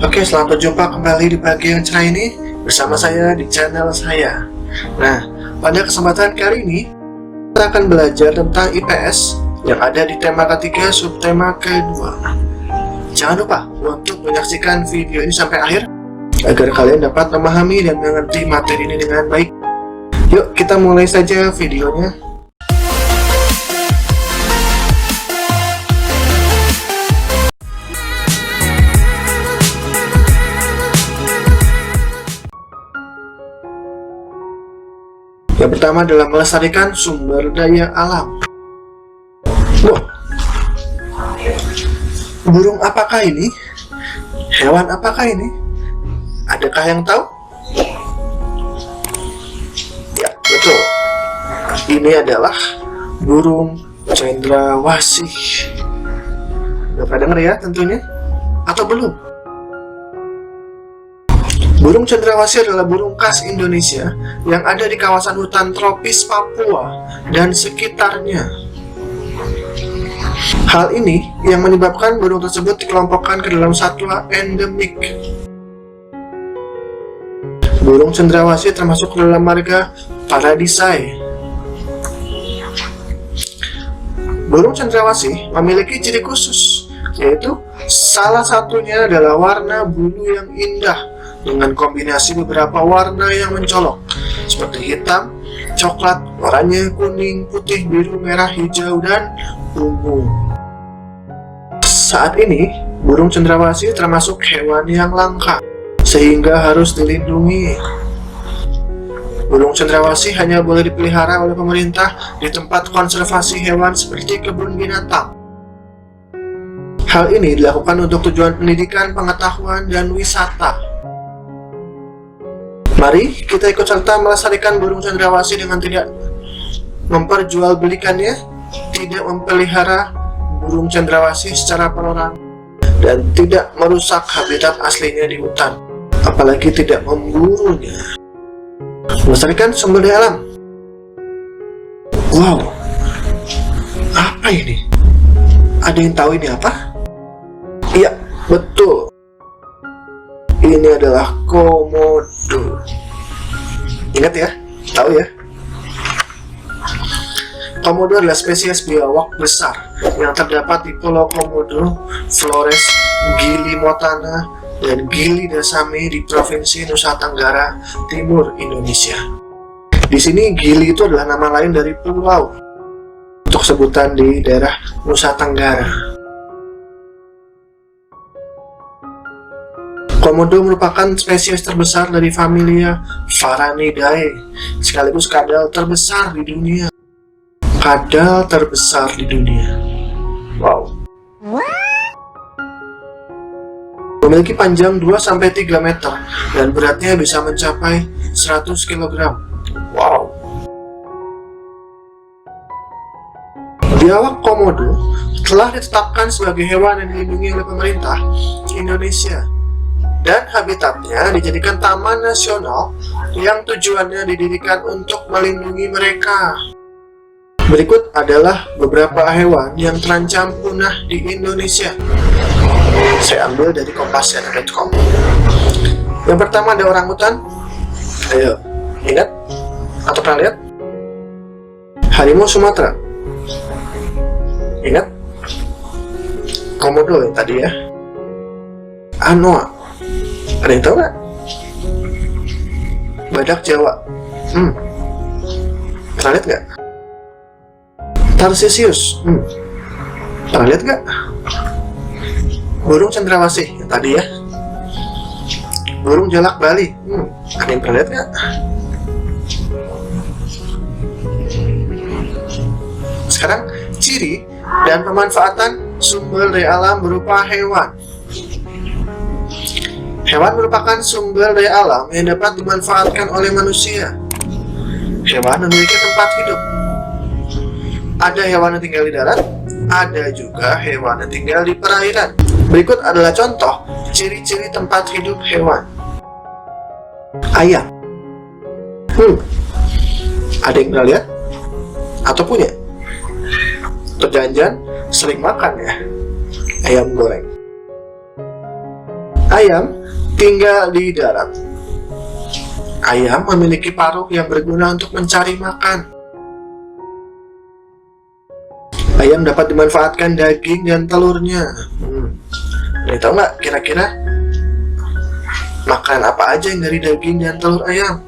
Oke, selamat berjumpa kembali di pagi yang cerah ini bersama saya di channel saya. Nah, pada kesempatan kali ini kita akan belajar tentang IPS yang ada di tema ketiga subtema kedua. Jangan lupa untuk menyaksikan video ini sampai akhir agar kalian dapat memahami dan mengerti materi ini dengan baik. Yuk, kita mulai saja videonya. Yang pertama adalah melestarikan sumber daya alam. Wah, burung apakah ini? Hewan apakah ini? Adakah yang tahu? Ya, betul. Ini adalah burung cendrawasih. Udah pernah denger ya tentunya? Atau belum? Burung cendrawasih adalah burung khas Indonesia yang ada di kawasan hutan tropis Papua dan sekitarnya. Hal ini yang menyebabkan burung tersebut dikelompokkan ke dalam satwa endemik. Burung cendrawasih termasuk ke dalam marga Paradisae. Burung cendrawasih memiliki ciri khusus, yaitu salah satunya adalah warna bulu yang indah dengan kombinasi beberapa warna yang mencolok seperti hitam, coklat, oranye, kuning, putih, biru, merah, hijau, dan ungu. Saat ini, burung cendrawasih termasuk hewan yang langka sehingga harus dilindungi. Burung cendrawasih hanya boleh dipelihara oleh pemerintah di tempat konservasi hewan seperti kebun binatang. Hal ini dilakukan untuk tujuan pendidikan, pengetahuan, dan wisata. Mari kita ikut serta melestarikan burung cendrawasih dengan tidak memperjualbelikannya, tidak memelihara burung cendrawasih secara perorangan, dan tidak merusak habitat aslinya di hutan, apalagi tidak memburunya. Melestarikan sumber daya alam. Wow, apa ini? Ada yang tahu ini apa? Iya, betul. Ini adalah komodo. Ingat ya, tahu ya. Komodo adalah spesies biawak besar yang terdapat di Pulau Komodo, Flores, Gili Motana, dan Gili Dasame di Provinsi Nusa Tenggara Timur, Indonesia. Di sini Gili itu adalah nama lain dari pulau untuk sebutan di daerah Nusa Tenggara. Komodo merupakan spesies terbesar dari familia Varanidae, sekaligus kadal terbesar di dunia. Kadal terbesar di dunia. Wow. Memiliki panjang 2-3 meter dan beratnya bisa mencapai 100 kg. Wow. Biawak komodo telah ditetapkan sebagai hewan yang dilindungi oleh pemerintah Indonesia, dan habitatnya dijadikan taman nasional yang tujuannya didirikan untuk melindungi mereka. Berikut adalah beberapa hewan yang terancam punah di Indonesia. Saya ambil dari kompasiana.com. Yang pertama ada orangutan. Ayo, ingat? Atau pernah lihat? Harimau Sumatera. Ingat? Komodo yang tadi ya. Anoa. Ada yang tahu nggak? Badak Jawa. Pernah lihat nggak? Tarsius. Pernah lihat nggak? Burung cendrawasih yang tadi ya. Burung jalak Bali. Ada yang pernah lihat nggak? Sekarang ciri dan pemanfaatan sumber daya alam berupa hewan. Hewan merupakan sumber daya alam yang dapat dimanfaatkan oleh manusia. Hewan memiliki tempat hidup. Ada hewan yang tinggal di darat, ada juga hewan yang tinggal di perairan. Berikut adalah contoh ciri-ciri tempat hidup hewan. Ayam. Ada yang pernah lihat? Atau punya? Atau jangan-jangan sering makan ya ayam goreng. Ayam tinggal di darat. Ayam memiliki paruh yang berguna untuk mencari makan. Ayam dapat dimanfaatkan daging dan telurnya. Ada tahu nggak kira-kira makan apa aja yang dari daging dan telur ayam?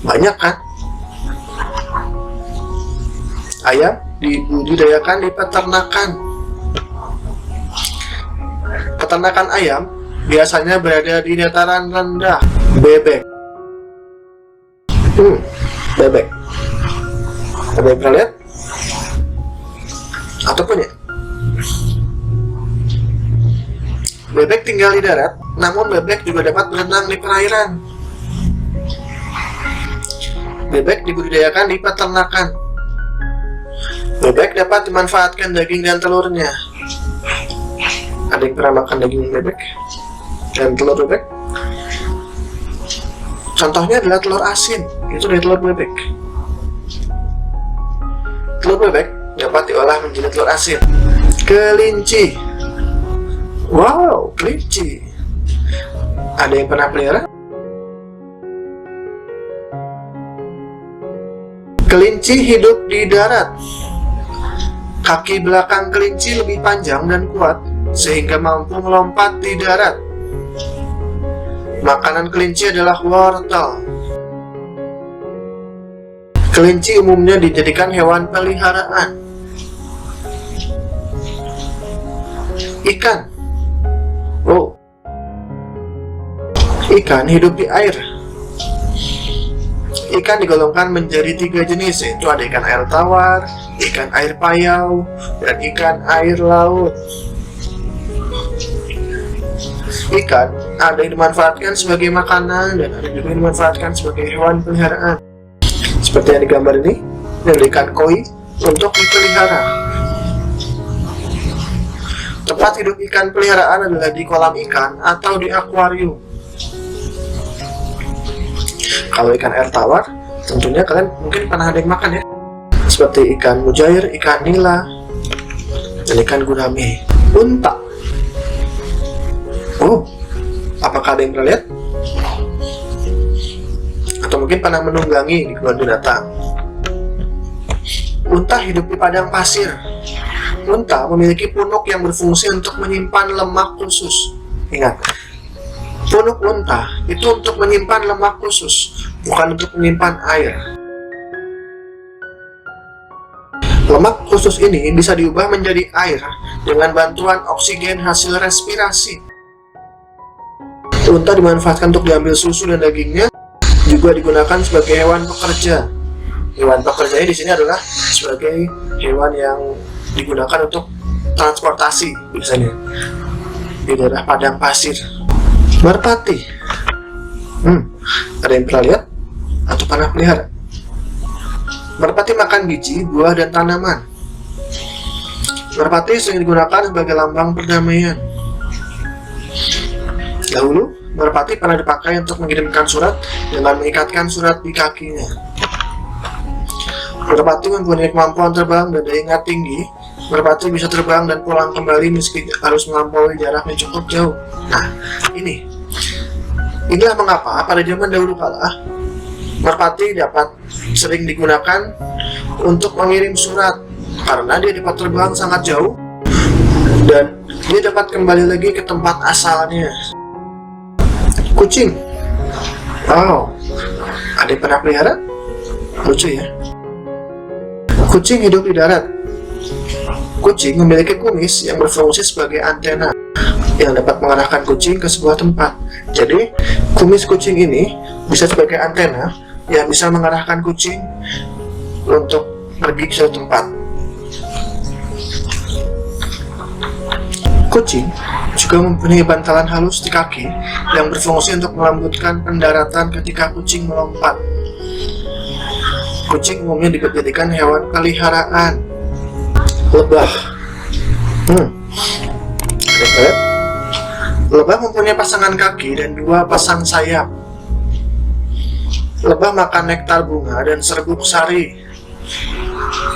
Banyak kan? Ayam dibudidayakan di peternakan. Peternakan ayam biasanya berada di dataran rendah. Bebek. Bebek. Ada yang pernah lihat? Atau punya? Bebek tinggal di darat, namun bebek juga dapat berenang di perairan. Bebek dibudidayakan di peternakan. Bebek dapat dimanfaatkan daging dan telurnya. Ada yang pernah makan daging bebek dan telur bebek? Contohnya adalah telur asin, itu dari telur bebek. Telur bebek dapat diolah menjadi telur asin. Kelinci. Wow, kelinci. Ada yang pernah pelihara? Kelinci hidup di darat. Kaki belakang kelinci lebih panjang dan kuat, sehingga mampu melompat di darat. Makanan kelinci adalah wortel. Kelinci umumnya dijadikan hewan peliharaan. Ikan. Oh, ikan hidup di air. Ikan digolongkan menjadi 3 jenis, yaitu ada ikan air tawar, ikan air payau, dan ikan air laut. Ikan ada yang dimanfaatkan sebagai makanan dan ada juga yang dimanfaatkan sebagai hewan peliharaan. Seperti yang digambar ini, adalah ikan koi untuk dipelihara. Tempat hidup ikan peliharaan adalah di kolam ikan atau di akuarium. Kalau ikan air tawar, tentunya kalian mungkin pernah ada yang makan ya, seperti ikan mujair, ikan nila, dan ikan gurame. Unta. Oh, apakah ada yang pernah lihat? Atau mungkin pernah menunggangi di kebun binatang. Unta hidup di padang pasir. Unta memiliki punuk yang berfungsi untuk menyimpan lemak khusus. Ingat, punuk unta itu untuk menyimpan lemak khusus, bukan untuk menyimpan air. Lemak khusus ini bisa diubah menjadi air dengan bantuan oksigen hasil respirasi. Unta dimanfaatkan untuk diambil susu dan dagingnya, juga digunakan sebagai hewan pekerja. Hewan pekerjanya di sini adalah sebagai hewan yang digunakan untuk transportasi biasanya di daerah padang pasir. Merpati. Ada yang pernah lihat atau pernah pelihara? Merpati makan biji, buah, dan tanaman. Merpati sering digunakan sebagai lambang perdamaian. Dahulu, merpati pernah dipakai untuk mengirimkan surat dengan mengikatkan surat di kakinya. Merpati mempunyai kemampuan terbang dan daya ingat tinggi. Merpati bisa terbang dan pulang kembali meski harus melampaui jarak yang cukup jauh. Nah, inilah mengapa pada zaman dahulu kala merpati dapat sering digunakan untuk mengirim surat, karena dia dapat terbang sangat jauh dan dia dapat kembali lagi ke tempat asalnya. Kucing. Wow, ada yang pernah pelihara? Lucu ya. Kucing hidup di darat. Kucing memiliki kumis yang berfungsi sebagai antena yang dapat mengarahkan kucing ke sebuah tempat. Jadi, kumis kucing ini bisa sebagai antena yang bisa mengarahkan kucing untuk pergi ke suatu tempat. Kucing juga mempunyai bantalan halus di kaki yang berfungsi untuk melembutkan pendaratan ketika kucing melompat. Kucing umumnya dijadikan hewan peliharaan. Lebah. Lebah mempunyai pasangan kaki dan 2 pasang sayap. Lebah makan nektar bunga dan serbuk sari.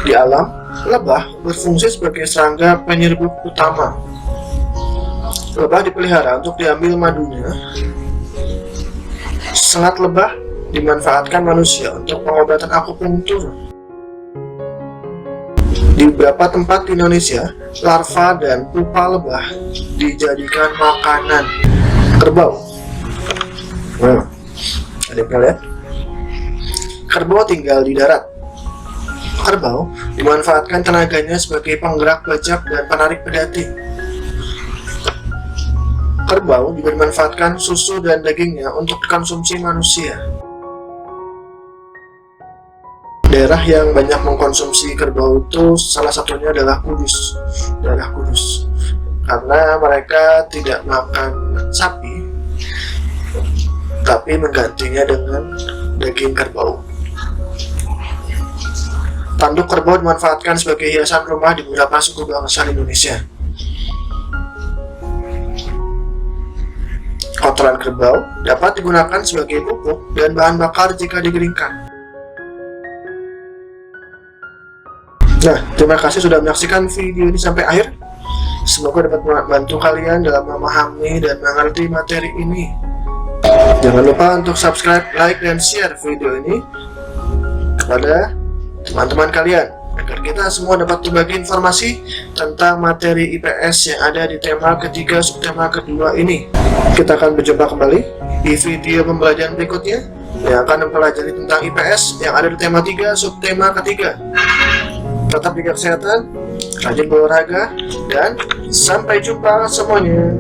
Di alam, lebah berfungsi sebagai serangga penyerbuk utama. Lebah dipelihara untuk diambil madunya. Selat lebah dimanfaatkan manusia untuk pengobatan akupunktur. Di beberapa tempat di Indonesia, larva dan pupa lebah dijadikan makanan kerbau. Ada yang lihat? Kerbau tinggal di darat. Kerbau dimanfaatkan tenaganya sebagai penggerak bajak dan penarik pedati. Kerbau juga dimanfaatkan susu dan dagingnya untuk dikonsumsi manusia. Daerah yang banyak mengkonsumsi kerbau itu salah satunya adalah Kudus, daerah Kudus, karena mereka tidak makan sapi, tapi menggantinya dengan daging kerbau. Tanduk kerbau dimanfaatkan sebagai hiasan rumah di beberapa suku bangsa di Indonesia. Kotoran kerbau dapat digunakan sebagai pupuk dan bahan bakar jika dikeringkan. Nah, terima kasih sudah menyaksikan video ini sampai akhir. Semoga dapat membantu kalian dalam memahami dan mengerti materi ini. Jangan lupa untuk subscribe, like, dan share video ini kepada teman-teman kalian, agar kita semua dapat berbagi informasi tentang materi IPS yang ada di tema ketiga subtema kedua ini. Kita akan berjumpa kembali di video pembelajaran berikutnya yang akan mempelajari tentang IPS yang ada di tema 3 subtema ketiga. Tetap jaga kesehatan, rajin berolahraga, dan sampai jumpa semuanya.